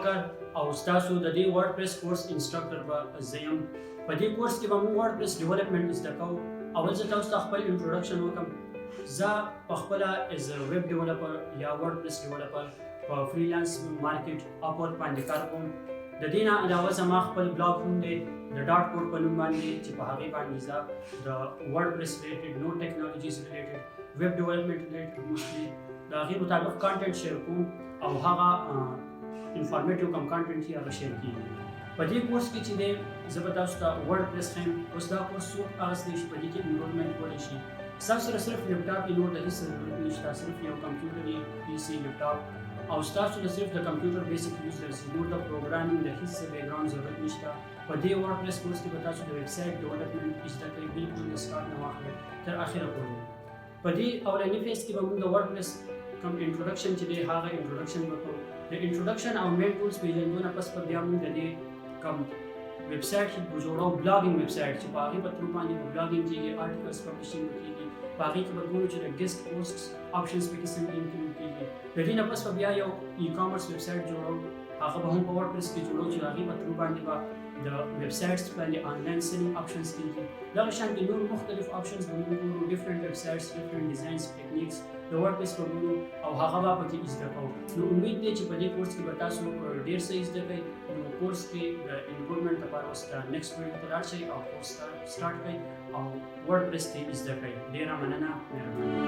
ډیولپر او تاسو د دې ورډپریس کورس انسټرکټر به زه یم. په دې کورس کې به موږ ورډپریس ډیولپمنټ زده کوو. اول زه تاسو ته خپل انټروډکشن وکړم. زه پخپله از ویب ډیولپر یا ورډپریس ډیولپر په فریلانس مارکیټ اپورک باندې کار کوم. د دې نه علاوه زما خپل بلاګ هم دی د ډاټ کوډ په نوم باندې چې په هغې باندې زه د ورډپریس ریلیټډ نور ټیکنالوژیز ریلیټډ ویب ډیولپمنټ ریلیټډ موسټلی د هغې مطابق کانټینټ شیر کوم او هغه انفارمیټیو کم کانټینټ چې هغه شیر کېږي. په دې کورس کې چې دی زه به تاسو ته ورډپریس ښیم. اوس دا کورس څوک اخیستی شي په دې کې انرولمنټ کولی شي. ستاسو سره صرف لیپټاپ یې نور د هېڅ ضرورت نشته، صرف یو کمپیوټر یې پي سي لیپټاپ او ستاسو ته صرف د کمپیوټر بیسک یوز درسي. نور د پروګرامینګ د هېڅ بیکګراوند ضرورت نشته. په دې ورډپریس کورس کې به تاسو د ویب سایټ ډیولپمنټ زده کوئ، بلکل د سټارټ نه واخلئ تر اخره پورې. په دې اولني فیز کې به موږ د ورډپریس کوم انټروډکشن چې دی هغه انټروډکشن به کوو. د انټروډکشن او مین ټولز پېژندو نه پس به بیا موږ د دې کوم ویب سایټ چې جوړو بلاګینګ ویب سایټ چې په هغې په تھرو باندې به بلاګینګ کېږي، آرټیکلز پبلشینګ به کېږي. په هغې کې به ګورو چې د ګیسټ پوسټس آپشنز پکې څنګه انکلوډ کېږي. د دې نه پس به بیا یو ای کامرس ویب سایټ جوړو، هغه به هم په ورډپریس کې جوړو چې د هغې په تھرو باندې به د ویب سایټس باندې آنلاین سیلینګ آپشنز کېږي. دغه شانتې نور مختلف آپشنز به موږ ګورو، ډفرنټ ویب سایټس، ډفرنټ ډیزاینز، ټیکنیکس د ورډپریس به ګورو او هغه به پکې زده کوو. نو امید دی چې په دې کورس کې به تاسو ډېر څه زده کوئ. نو کورس کې د انرولمنټ لپاره اوس د نیکسټ ویډیو ته لاړ شئ او کورس سټارټ کړئ او ورډپریس کې زده کړئ. ډېره مننه، مهرباني.